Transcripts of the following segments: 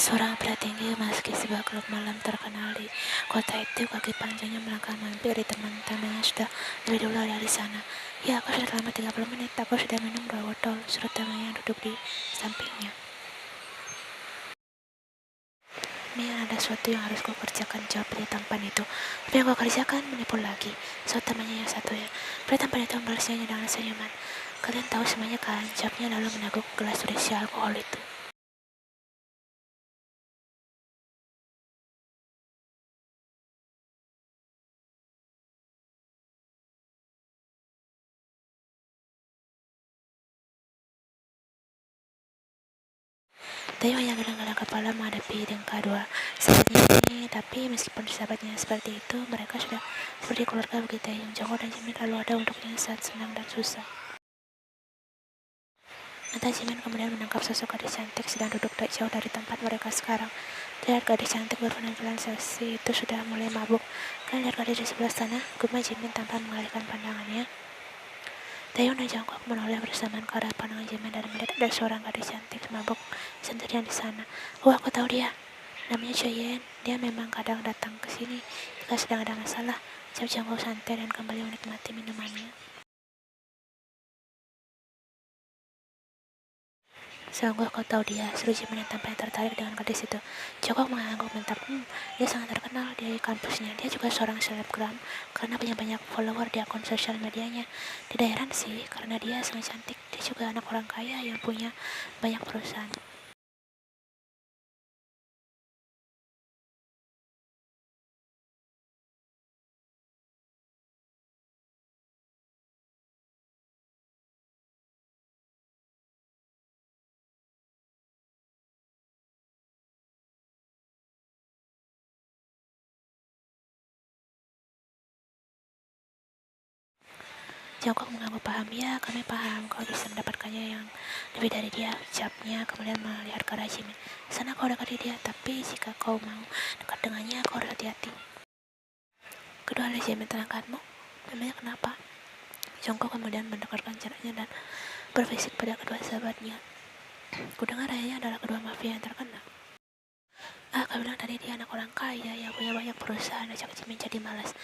Seorang pria tinggi memasuki sebuah klub malam terkenal di kota itu. Kaki panjangnya melangkah menghampiri teman-temannya sudah lebih dulu ada di sana. Ya, aku sudah selama 30 menit. Aku sudah minum 2 botol, suruh temannya yang duduk di sampingnya. Mia, ada sesuatu yang harus kau kerjakan, jawab pria tampan itu. Apa yang kau kerjakan? Menipu lagi, jawab temannya yang satunya. Pria tampan itu membalasnya dengan senyuman. Kalian tahu semuanya kan? Jawabnya lalu meneguk gelas berisi alkohol itu. Tayo hanya geleng-geleng kepala menghadapi tingkah dua sahabatnya ini, tapi meskipun sahabatnya seperti itu, mereka sudah seperti keluarga bagi Taeyong. Jongko dan Jimin lalu ada untuknya saat senang dan susah. Mata Jimin kemudian menangkap sosok gadis cantik sedang duduk tak jauh dari tempat mereka sekarang. Lihat gadis cantik berpenampilan seksi itu sudah mulai mabuk. Kalian lihat gadis di sebelah sana, gumam Jimin tanpa mengalihkan pandangannya. Taeyong dan Jungkook menoleh bersamaan ke arah pandangan Jimin dan melihat ada seorang gadis cantik mabuk sendirian di sana. Wah, aku tahu dia. Namanya Choyen. Dia memang kadang datang ke sini jika sedang ada masalah. Jawab Jungkook santai dan kembali menikmati minumannya. Sungguh kau tahu dia, seru Jimin yang tampaknya tertarik dengan gadis itu. Jungkook mengangguk mentap. Dia sangat terkenal di kampusnya. Dia juga seorang selebgram karena punya banyak follower di akun sosial medianya. Tidak heran sih, karena dia sangat cantik. Dia juga anak orang kaya yang punya banyak perusahaan. Jungkook mengangguk paham. Ya, kami paham. Kau bisa mendapatkannya yang lebih dari dia. Ucapnya kemudian melihat ke arah Jimin. Sana kau dekati dia, tapi jika kau mau dekat dengannya, kau harus hati-hati. Kedua alis Jimin terangkatmu. Memangnya kenapa? Jungkook kemudian mendekatkan jaraknya dan berfisik pada kedua sahabatnya. Kudengar ayahnya adalah kedua mafia yang terkenal. Ah, kau bilang tadi dia anak orang kaya yang punya banyak perusahaan. Ajak Jimin jadi malas.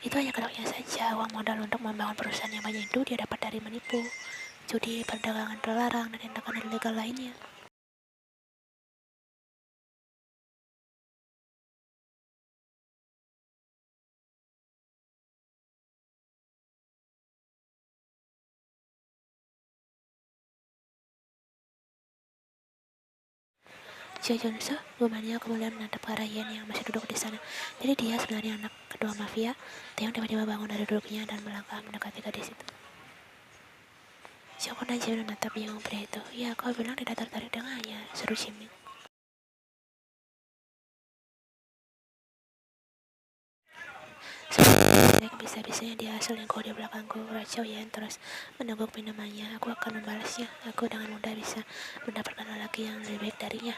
Itu hanya kedoknya saja. Uang modal untuk membangun perusahaan yang banyak itu dia dapat dari menipu, judi, perdagangan terlarang, dan tindakan ilegal lainnya. Chia Junso, gumanya kemudian menatap ke arah Yen yang masih duduk di sana. Jadi dia sebenarnya anak kedua mafia. Taeyong tiba-tiba bangun dari duduknya dan melangkah mendekati gadis itu. Jungkook dan Jimin menatap bingung pria itu. Ya, kau bilang tidak tertarik dengannya, seru Jimin. Sebenarnya bisa-bisanya dia selingkuh di belakangku, racau Yen terus meneguk minumannya. Aku akan membalasnya. Aku dengan mudah bisa mendapatkan lelaki yang lebih baik darinya.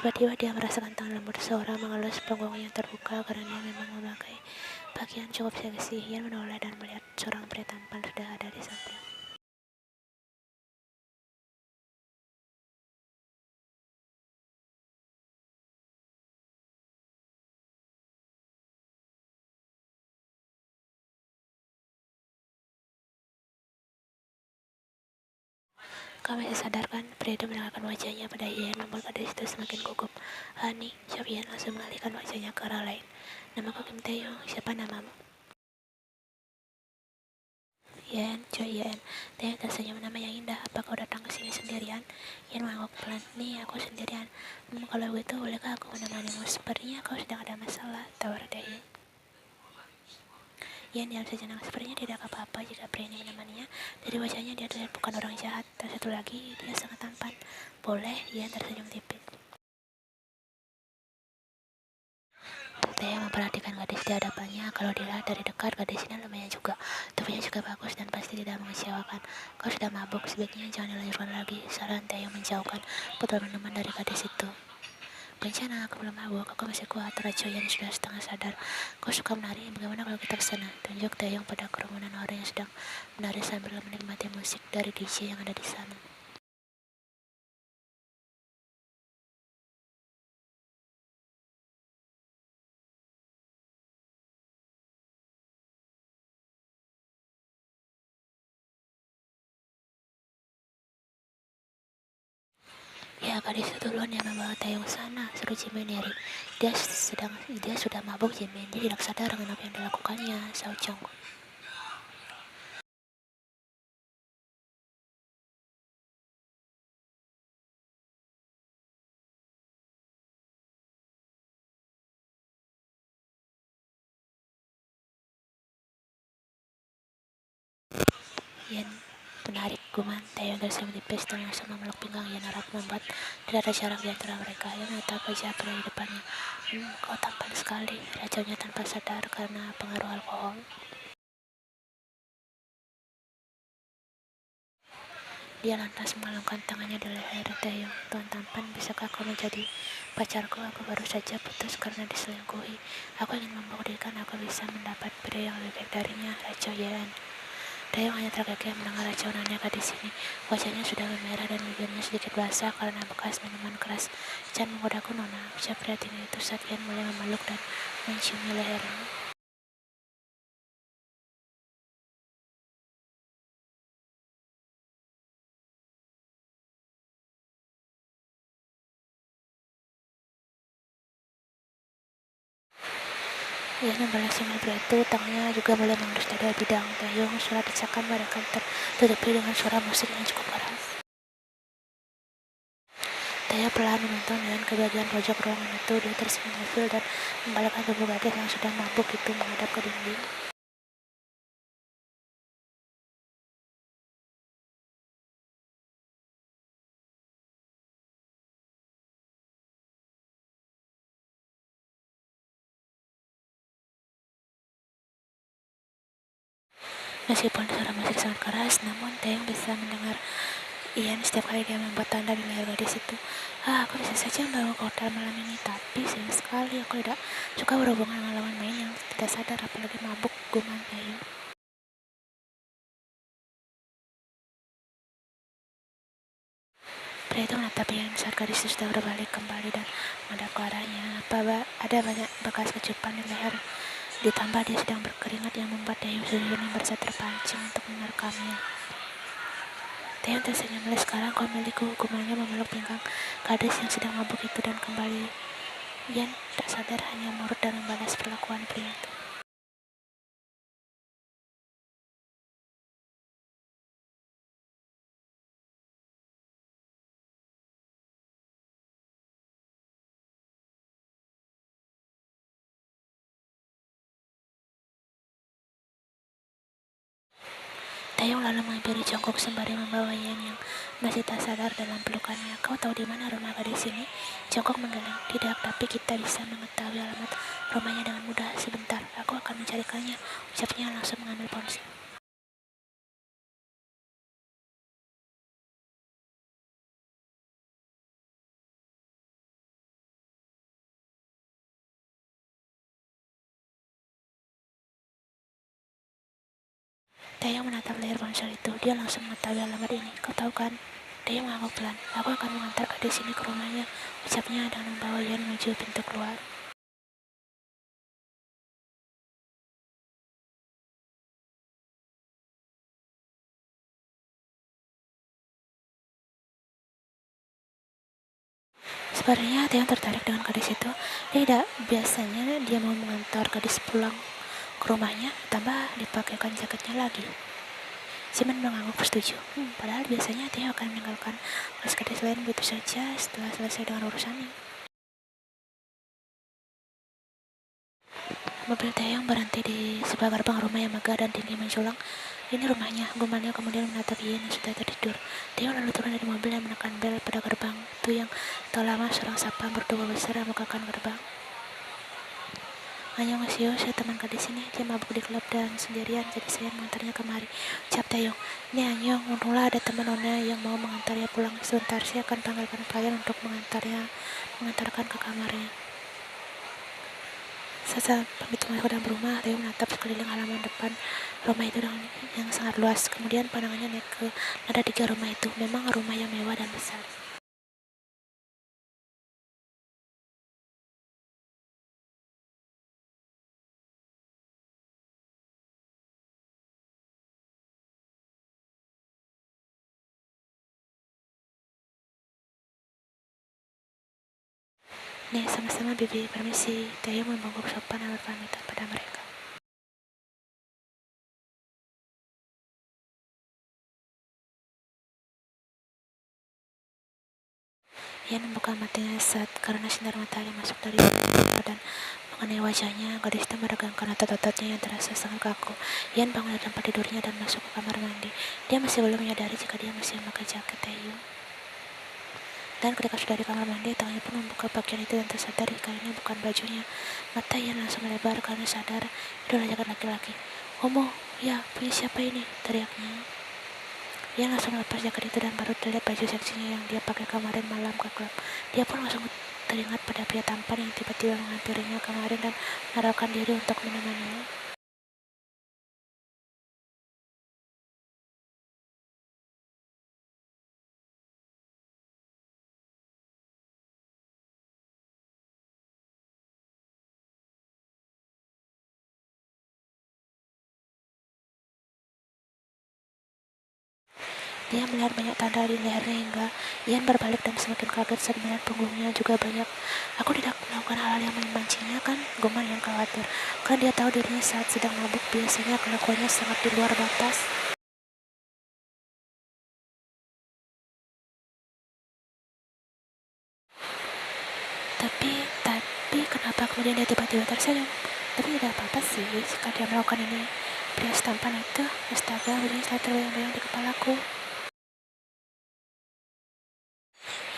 Tiba-tiba dia merasakan tangan lembut seorang mengelus punggungnya yang terbuka karena dia memang memakai pakaian cukup seksi. Yen menoleh dan melihat seorang pria tampan sudah ada di samping. Kau masih sadar kan? Pria itu menengahkan wajahnya pada Yen membuat gadis itu semakin gugup. Hani, jawab Yen langsung mengalihkan wajahnya ke arah lain. Namaku Kim Taeyong, siapa namamu? Yen, Choi Yen. Taeyong tersenyum, nama yang indah. Apa kau datang ke sini sendirian? Yen mengangguk pelan. Nih, aku sendirian. Kalau begitu, bolehkah aku menemanimu? Sepertinya kau sedang ada masalah, tawar Taeyong. Yen diam sejenak. Sepertinya tidak apa-apa jika pria ini menemaninya. Dari wajahnya dia terlihat bukan orang jahat. Dan satu lagi, dia sangat tampan. Boleh, Yen tersenyum tipis. Taeyong memperhatikan gadis di hadapannya. Kalau dilihat dari dekat, gadis ini lumayan juga. Tubuhnya juga bagus dan pasti tidak mengecewakan. Kau sudah mabuk, sebaiknya jangan dilanjutkan lagi. Saran Taeyong menjauhkan botol minuman dari gadis itu. Bencana, aku belum mabuk, aku masih kuat. Raja yang sudah setengah sadar. Kau suka menari, bagaimana kalau kita kesana? Tunjuk Taeyong pada kerumunan orang yang sedang menari sambil menikmati musik dari DJ yang ada di sana. Ya, gadis itu duluan yang membawa Taeyong sana, seru Jimin Eri. Dia sudah mabuk Jimin, dia tidak sadar dengan apa yang dilakukannya, Sao Chong. Yan menarik guman Taeyong tersebut tipis dan langsung memeluk pinggang Yan harap membuat tidak ada jarak di antara mereka. Yan menatap wajah pria di depannya. Kau tampan sekali, racaunya tanpa sadar karena pengaruh alkohol. Dia lantas mengalungkan tangannya di leher Taeyong. Tuan tampan, bisakah kau menjadi pacarku? Aku baru saja putus karena diselingkuhi. Aku ingin membuktikan aku bisa mendapat pria yang lebih baik darinya, racau Yan. Taeyong hanya terkekeh mendengar racunannya gadis ini. Wajahnya sudah memerah dan bibirnya sedikit basah karena bekas minuman keras. Jangan menggodaku, Nona, ucap pria tinggi itu saat Yan mulai memeluk dan menciumi lehernya. Yan membalas sinyal pria itu, tangannya juga mulai mengendus dada bidang Taeyong. Suara desakan mereka tertutupi dengan suara musik yang cukup keras. Taeyong perlahan menonton dengan ke bagian pojok ruangan itu. Dia tersenyum ilfil dan membalikkan tubuh gadis yang sudah mabuk itu menghadap ke dinding. Meskipun suara musik sangat keras, namun Taeyong bisa mendengar Ian setiap kali dia membuat tanda di leher gadis itu. Aku bisa saja membawa ke hotel malam ini, tapi sayang sekali aku tidak suka berhubungan dengan lawan main yang tidak sadar, apalagi mabuk, gumam Taeyong. Pria itu menatap Ian saat gadis itu sudah berbalik kembali dan menghadap ke arahnya. Ada banyak bekas kecupan di leher, ditambah dia sedang berkeringat yang membuat Taeyong sejujurnya merasa terpancing untuk menerekamnya. Taeyong tersenyum, sekarang kau milikku, gumamnya memeluk pinggang gadis yang sedang mabuk itu dan kembali. Yan tak sadar hanya murut dan membalas perlakuan pria itu. Taeyong lalu menghampiri Jongkok sembari membawa Yan yang masih tak sadar dalam pelukannya. Kau tahu di mana rumah gadis ini? Jongkok menggeleng. Tidak, tapi kita bisa mengetahui alamat rumahnya dengan mudah. Sebentar, aku akan mencarikannya, ucapnya langsung mengambil ponsel. Taeyong menatap layar ponsel itu. Dia langsung mengetahui alamat ini. Kau tahu kan? Taeyong mengangguk pelan. Aku akan mengantar gadis ini ke rumahnya, ucapnya dan membawa Yan menuju pintu keluar. Sebenarnya Taeyong tertarik dengan gadis itu. Tidak biasanya dia mau mengantar gadis pulang ke rumahnya, tambah dipakaikan jaketnya lagi. Simon mengangguk setuju. Padahal biasanya Taeyong akan meninggalkan gadis lain begitu saja setelah selesai dengan urusannya. Mobil Taeyong berhenti di sebuah gerbang rumah yang megah dan tinggi menjulang. Ini rumahnya, gumannya kemudian menatap Ian yang sudah tertidur. Taeyong lalu turun dari mobil dan menekan bel pada gerbang itu yang tak lama seorang sapam bertubuh besar membukakan gerbang. Annyeonghaseyo, saya teman gadis ini. Dia mabuk di klub dan sendirian, jadi saya mengantarnya kemari, ucap Taeyong. Ini Annyeong, untunglah ada teman Nona yang mau mengantarnya pulang. Sebentar, saya akan panggilkan pelayan untuk mengantarkan ke kamarnya. Saat pamit masuk ke dalam rumah, Taeyong menatap sekeliling halaman depan rumah itu yang sangat luas. Kemudian pandangannya naik ke lantai 3 rumah itu. Memang rumah yang mewah dan besar. Nih, sama-sama Bibi, permisi. Taehyung membungkuk sopan dan berpamitan pada mereka. Ian membuka matanya saat karena sinar matahari masuk dari jendela dan mengenai wajahnya. Gadis itu meregangkan otot-ototnya yang terasa sangat kaku. Ian bangun dari tempat tidurnya dan masuk ke kamar mandi. Dia masih belum menyadari jika dia masih memakai jaket Taehyung. Dan ketika sudah di kamar mandi, tangannya pun membuka bagian itu dan tersadar jika ini bukan bajunya. Mata Ian langsung melebar karena sadar itu adalah jaket laki-laki. "Homo, ya, punya siapa ini?" teriaknya. Ia langsung melepas jaket itu dan baru terlihat baju seksinya yang dia pakai kemarin malam ke klub. Dia pun langsung teringat pada pria tampan yang tiba-tiba menghampirinya kemarin dan menaruhkan diri untuk menemaninya. Dia melihat banyak tanda di lehernya hingga Ian berbalik dan semakin kaget saat melihat punggungnya juga banyak. "Aku tidak melakukan hal-hal yang memancingnya, kan?" gumam yang khawatir. Karena dia tahu dirinya saat sedang mabuk biasanya kelakuannya sangat di luar batas. Tapi kenapa kemudian dia tiba-tiba tersenyum? Tapi tidak apa-apa sih jika dia melakukan ini. Pria setampan itu, astaga, begini selalu terbayang-bayang di kepalaku.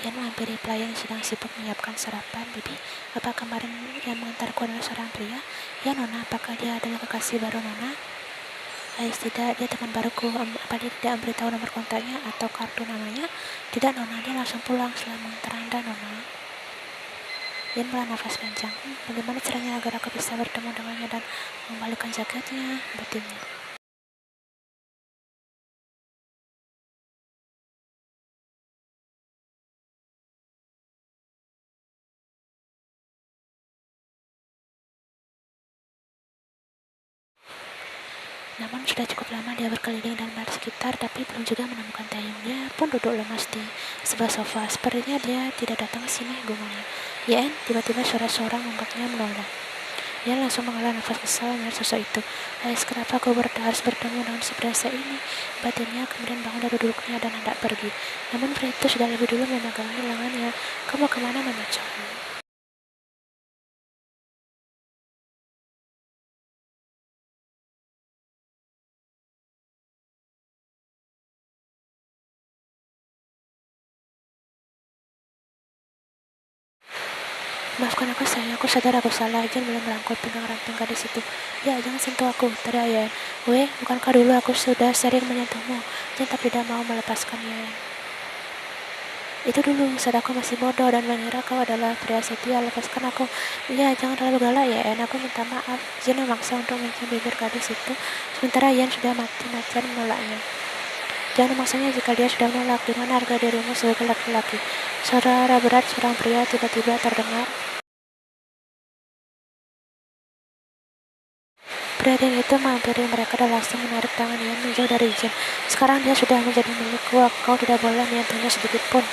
Ian menghampiri pelayan yang sedang sibuk menyiapkan sarapan. "Bibi, apa kemarin yang mengantarku adalah seorang pria?" "Ya, Nona, apakah dia adalah kekasih baru Nona?" Tidak, dia teman baruku. Apa dia tidak memberitahu nomor kontaknya atau kartu namanya?" "Tidak, Nona, dia langsung pulang setelah mengantar Anda, Nona." Ian melah nafas panjang. Bagaimana caranya agar aku bisa bertemu dengannya dan mengembalikan jaketnya?" batinnya. Namun sudah cukup lama dia berkeliling dan melihat sekitar, tapi belum juga menemukan Taehyung. Dia pun duduk lemas di sebelah sofa. Sepertinya dia tidak datang ke sini, gumamnya. "Yen," tiba-tiba suara seorang membuatnya menoleh. Dia langsung menghela nafas kesal melihat sosok itu. Kenapa aku harus bertemu dengan si berasa ini?" batinnya, kemudian bangun dari duduknya dan hendak pergi. Namun pria itu sudah lebih dulu memegangi lengannya. "Kamu kemana, Nona-chan?" "Maafkan aku sayang, aku sadar aku salah." Jen mulai merangkul pinggang ramping gadis itu. "Ya, jangan sentuh aku," teriak Yen. "Weh, bukankah dulu aku sudah sering menyentuhmu?" Jen tapi tidak mau melepaskannya. "Itu dulu, saat aku masih bodoh dan mengira kau adalah pria setia, lepaskan aku." "Ya, jangan terlalu galak ya, Yen, aku minta maaf." Jen memaksa untuk mencium bibir gadis itu, sementara Yen sudah mati-matian menolaknya. "Jangan memaksanya jika dia sudah menolak. Di mana harga dirimu sebagai laki-laki?" Suara berat seorang pria tiba-tiba terdengar. Pria itu menghampiri mereka dan langsung menarik tangan Ian menjauh dari Jen. "Sekarang dia sudah menjadi milikku, kau tidak boleh menyentuhnya sedikit pun."